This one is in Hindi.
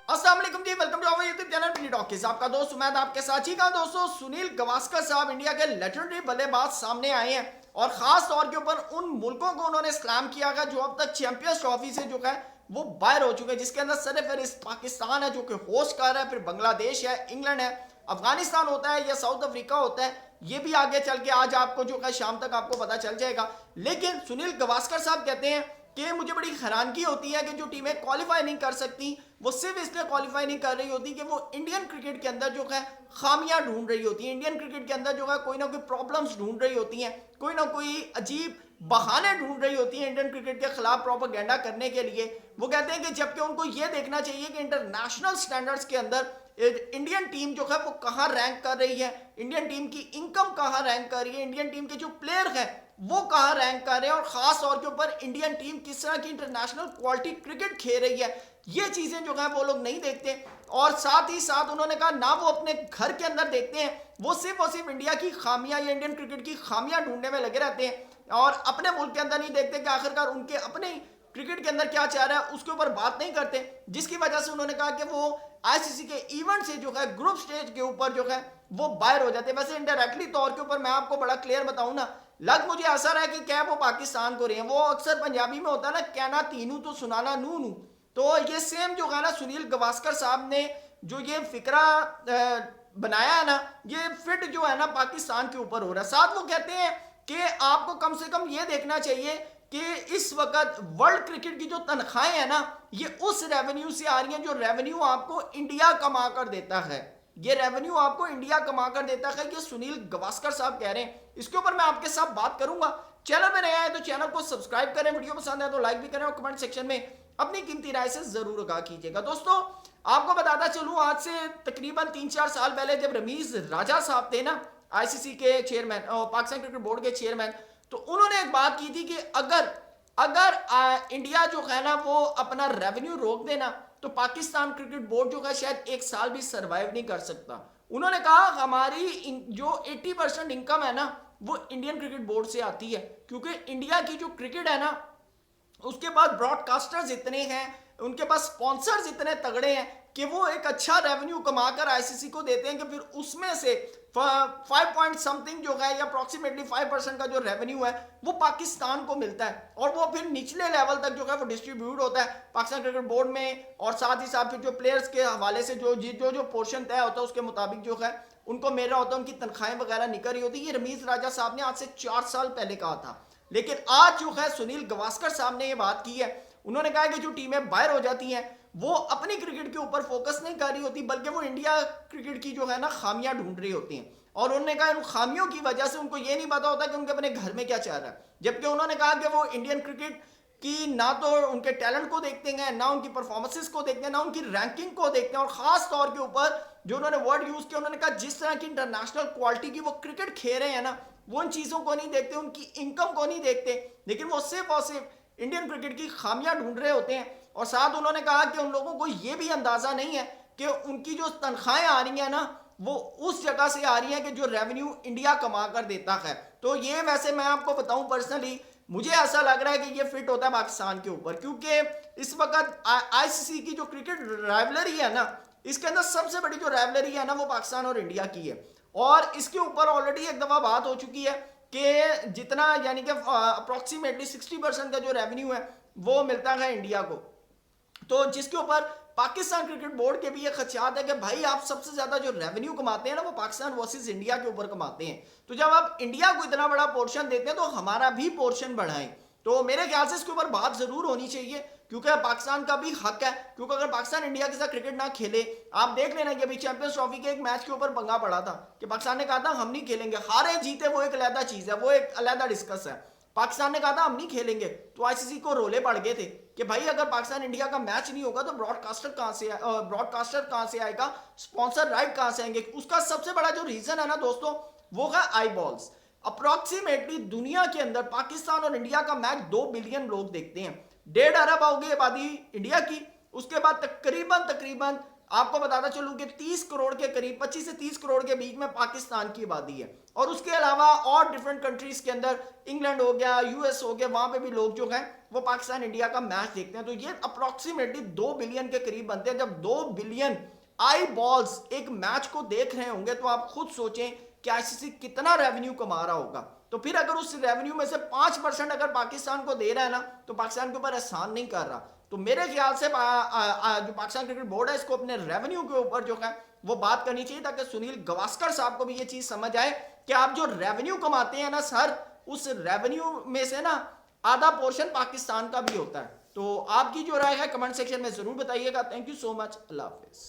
अस्सलाम वालेकुम ji, welcome to our YouTube channel mini talkies. आपका दोस्त उमैद आपके साथ ही का दोस्तों सुनील गावस्कर साहब इंडिया के लेजेंडरी बल्लेबाज सामने आए हैं और खास तौर के ऊपर उन मुल्कों को उन्होंने सलाम किया है जो अब तक चैंपियंस ट्रॉफी से जो है वो बाहर हो चुके हैं, जिसके अंदर सरफहरिस्त पाकिस्तान है जो कि होस्ट कर रहा है, फिर बांग्लादेश है, इंग्लैंड है, अफगानिस्तान होता है या साउथ अफ्रीका होता है। ये भी आगे चल के आज आपको जो है शाम तक आपको पता चल जाएगा। लेकिन सुनील गावस्कर साहब कहते हैं कि मुझे बड़ी हैरानगी होती है कि जो टीमें क्वालिफाई नहीं कर सकती वो सिर्फ इसलिए क्वालिफाई नहीं कर रही होती कि वो इंडियन क्रिकेट के अंदर जो है खामियां ढूंढ रही होती है, इंडियन क्रिकेट के अंदर जो है कोई ना कोई प्रॉब्लम्स ढूंढ रही होती हैं, कोई ना कोई अजीब बहाने ढूंढ रही होती हैं इंडियन क्रिकेट के खिलाफ प्रोपेगेंडा करने के लिए। वो कहते हैं कि जबकि उनको ये देखना चाहिए कि इंटरनेशनल स्टैंडर्ड्स के अंदर इंडियन टीम जो है वो कहाँ रैंक कर रही है, इंडियन टीम की इनकम कहाँ रैंक कर रही है, इंडियन टीम के जो प्लेयर हैं वो कहाँ रैंक कर रहे हैं और खास तौर के ऊपर इंडियन टीम किस तरह की इंटरनेशनल क्वालिटी क्रिकेट खेल रही है। ये चीजें जो है वो लोग नहीं देखते और साथ ही साथ उन्होंने कहा ना वो अपने घर के अंदर देखते हैं, वो सिर्फ इंडिया की खामियां या इंडियन क्रिकेट की खामियां ढूंढने में लगे रहते हैं और अपने मुल्क के अंदर नहीं देखते कि आखिरकार उनके अपने क्रिकेट के अंदर क्या चाह रहा है उसके ऊपर बात नहीं करते, जिसकी वजह से उन्होंने कहा कि वो आईसीसी के इवेंट से जो है ग्रुप स्टेज के ऊपर जो है वो बाहर हो जाते हैं। वैसे इनडायरेक्टली तौर के ऊपर मैं आपको बड़ा क्लियर बताऊं ना, लग मुझे ऐसा रहा है कि क्या वो पाकिस्तान को रहे हैं। वो अक्सर पंजाबी में होता है ना, कहना तीनू तो सुनाना नू नू, तो ये सेम जो है ना सुनील गावस्कर साहब ने जो ये फिक्रा बनाया है ना, ये फिट जो है ना पाकिस्तान के ऊपर हो रहा है। साथ वो कहते हैं कि आपको कम से कम ये देखना चाहिए कि इस वक्त वर्ल्ड क्रिकेट की जो तनख्वाहें हैं ना ये उस रेवेन्यू से आ रही हैं जो रेवेन्यू आपको इंडिया कमा कर देता है, ये रेवेन्यू आपको इंडिया कमा कर देता है। ये सुनील गावस्कर साहब कह रहे हैं, इसके ऊपर मैं आपके साथ बात करूंगा। चैनल में नया है तो चैनल को सब्सक्राइब करें, वीडियो पसंद है तो लाइक भी करें और कमेंट सेक्शन में अपनी कीमती राय से जरूर आगाह कीजिएगा। दोस्तों आपको बताता चलूं, आज से तकरीबन 3-4 साल पहले जब रमीज राजा साहब थे ना आईसीसी के चेयरमैन, पाकिस्तान क्रिकेट बोर्ड के चेयरमैन, तो उन्होंने एक बात की थी कि अगर इंडिया जो है ना वो अपना रेवेन्यू रोक देना तो पाकिस्तान क्रिकेट बोर्ड जो है शायद 1 साल भी सरवाइव नहीं कर सकता। उन्होंने कहा हमारी जो 80% इनकम है ना वो इंडियन क्रिकेट बोर्ड से आती है, क्योंकि इंडिया की जो क्रिकेट है ना उसके पास ब्रॉडकास्टर्स इतने हैं, उनके पास स्पॉन्सर्स इतने तगड़े हैं कि वो एक अच्छा रेवेन्यू कमाकर आईसीसी को देते हैं कि फिर उसमें से 5 पॉइंट समथिंग जो है या अप्रॉक्सीमेटली 5% का जो रेवेन्यू है वो पाकिस्तान को मिलता है और वो फिर निचले लेवल तक जो है वो डिस्ट्रीब्यूट होता है पाकिस्तान क्रिकेट बोर्ड में। और साथ ही साथ फिर जो प्लेयर्स के हवाले से जो पोर्शन तय होता है उसके मुताबिक जो है उनको मेरा होता है, उनकी तनख्वाहें वगैरह निकल रही होती है। ये रमीज राजा साहब ने आज से 4 साल पहले कहा था, लेकिन आज जो है सुनील गावस्कर साहब ने ये बात की है। उन्होंने कहा कि जो टीमें बाहर हो जाती हैं वो अपनी क्रिकेट के ऊपर फोकस नहीं कर रही होती बल्कि वो इंडिया क्रिकेट की जो है ना खामियां ढूंढ रही होती हैं और उन्होंने कहा उन खामियों की वजह से उनको ये नहीं पता होता कि उनके अपने घर में क्या चल रहा है। जबकि उन्होंने कहा कि वो इंडियन क्रिकेट की ना तो उनके टैलेंट को देखते हैं, ना उनकी परफॉर्मेंसेस को देखते हैं, ना उनकी रैंकिंग को देखते हैं और खास तौर के ऊपर जो उन्होंने वर्ड यूज किया, उन्होंने कहा जिस तरह की इंटरनेशनल क्वालिटी की वो क्रिकेट खेल रहे हैं ना वो उन चीजों को नहीं देखते, उनकी इनकम को नहीं देखते, लेकिन वो सिर्फ और सिर्फ इंडियन क्रिकेट की खामियां ढूंढ रहे होते हैं। और साथ उन्होंने कहा कि उन लोगों को यह भी अंदाजा नहीं है कि उनकी जो तनख्वाहें आ रही हैं ना वो उस जगह से आ रही हैं कि जो रेवेन्यू इंडिया कमा कर देता है। तो ये वैसे मैं आपको बताऊं पर्सनली मुझे ऐसा लग रहा है कि ये फिट होता है पाकिस्तान के ऊपर, क्योंकि इस वक्त आईसीसी की जो क्रिकेट राइवलरी है ना इसके अंदर सबसे बड़ी जो राइवलरी है ना वो पाकिस्तान और इंडिया की है और इसके ऊपर ऑलरेडी एक दफा बात हो चुकी है कि जितना यानी कि अप्रॉक्सीमेटली 60% का जो रेवेन्यू है वो मिलता है इंडिया को, तो जिसके ऊपर पाकिस्तान क्रिकेट बोर्ड के भी ये खदशात है कि भाई आप सबसे ज्यादा जो रेवेन्यू कमाते हैं ना वो पाकिस्तान वर्सेस इंडिया के ऊपर कमाते हैं, तो जब आप इंडिया को इतना बड़ा पोर्शन देते हैं तो हमारा भी पोर्शन बढ़ाएं। तो मेरे ख्याल से इसके ऊपर बात जरूर होनी चाहिए क्योंकि पाकिस्तान का भी हक है, क्योंकि अगर पाकिस्तान इंडिया के साथ क्रिकेट ना खेले, आप देख लेना कि अभी चैंपियंस ट्रॉफी के एक मैच के ऊपर पंगा पड़ा था कि पाकिस्तान ने कहा था हम नहीं खेलेंगे, हारे जीते वो एक अलग चीज है, वो एक अलग डिस्कस है। पाकिस्तान ने कहा था हम नहीं खेलेंगे तो आईसीसी को रोले पड़ गए थे कि भाई अगर पाकिस्तान इंडिया का मैच नहीं होगा तो ब्रॉडकास्टर कहां से आएगा, स्पॉन्सर राइट कहां से आएंगे। उसका सबसे बड़ा जो रीजन है ना दोस्तों वो है आई बॉल्स। अप्रॉक्सीमेटली दुनिया के अंदर पाकिस्तान और इंडिया का मैच 2 बिलियन लोग देखते हैं, 1.5 अरब होगी आबादी इंडिया की, उसके बाद तकरीबन आपको बताता चलूं कि 30 करोड़ के करीब, 25 से 30 करोड़ के बीच में पाकिस्तान की आबादी है, और उसके अलावा और डिफरेंट कंट्रीज के अंदर इंग्लैंड हो गया, यूएस हो गया, वहां पे भी लोग जो हैं वो पाकिस्तान इंडिया का मैच देखते हैं। तो ये अप्रोक्सीमेटली 2 बिलियन के करीब बनते हैं। जब 2 बिलियन आई बॉल्स एक मैच को देख रहे होंगे तो आप खुद सोचें कि आईसीसी कितना रेवेन्यू कमा रहा होगा। तो फिर अगर उस रेवेन्यू में से 5% अगर पाकिस्तान को दे रहा है ना, तो पाकिस्तान के ऊपर एहसान नहीं कर रहा। तो मेरे ख्याल से जो पाकिस्तान क्रिकेट बोर्ड है, इसको अपने रेवेन्यू के ऊपर जो है वो बात करनी चाहिए, ताकि सुनील गावस्कर साहब को भी ये चीज समझ आए कि आप जो रेवेन्यू कमाते हैं ना सर, उस रेवेन्यू में से ना आधा पोर्शन पाकिस्तान का भी होता है। तो आपकी जो राय है कमेंट सेक्शन में जरूर बताइएगा। Thank you so much. Allah Hafiz.